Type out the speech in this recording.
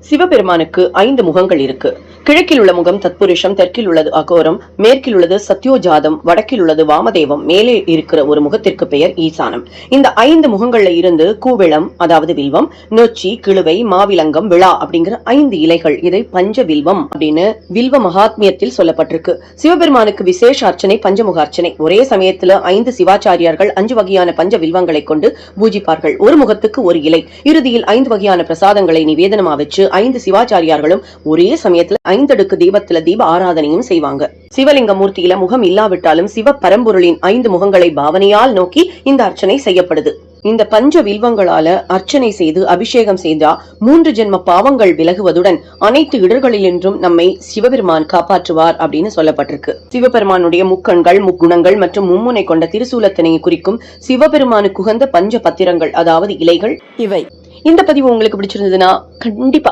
சிவபெருமானுக்கு 5 முகங்கள் இருக்கு. கிழக்கில் உள்ள முகம் தத்புருஷம், தெற்கில் உள்ளது அகோரம், மேற்கில் உள்ளது சத்யோஜாதம், வடக்கில் உள்ளது வாமதேவம், மேலே இருக்கிற ஒரு முகத்திற்கு பெயர் ஈசானம். இந்த 5 முகங்கள்ல இருந்து கூவிளம், அதாவது வில்வம், நொச்சி, கிழுவை, மாவிலங்கம், விழா அப்படிங்கிற 5 இலைகள், இதை பஞ்ச வில்வம் அப்படின்னு வில்வ மகாத்மியத்தில் சொல்லப்பட்டிருக்கு. சிவபெருமானுக்கு விசேஷ அர்ச்சனை பஞ்சமுக அர்ச்சனை. ஒரே சமயத்துல 5 சிவாச்சாரியார்கள் 5 வகையான பஞ்ச வில்வங்களை கொண்டு பூஜிப்பார்கள். ஒரு முகத்துக்கு ஒரு இலை. இறுதியில் 5 வகையான பிரசாதங்களை நிவேதனமா வச்சு 5 சிவாச்சாரியார்களும் ஒரே சமயத்துல 5 அடுக்கு தீபத்துல தீப ஆராதனையும் செய்வாங்க. சிவலிங்க மூர்த்தியில முகம் இல்லாவிட்டாலும் சிவ பரம்பொருளின் 5 முகங்களை பாவனையால் நோக்கி இந்த அர்ச்சனை செய்யப்படுது. இந்த பஞ்ச வில்வங்களால அர்ச்சனை செய்து அபிஷேகம் செய்தா 3 ஜென்ம பாவங்கள் விலகுவதுடன் அனைத்து இடர்களிலின்றும் நம்மை சிவபெருமான் காப்பாற்றுவார் அப்படின்னு சொல்லப்பட்டிருக்கு. சிவபெருமானுடைய முக்கண்கள், முக்குணங்கள் மற்றும் மும்முனை கொண்ட திருசூலத்தினை குறிக்கும் சிவபெருமானுக்கு உகந்த பஞ்ச பத்திரங்கள், அதாவது இலைகள் இவை. இந்த பதிவு உங்களுக்கு பிடிச்சிருந்ததுன்னா கண்டிப்பா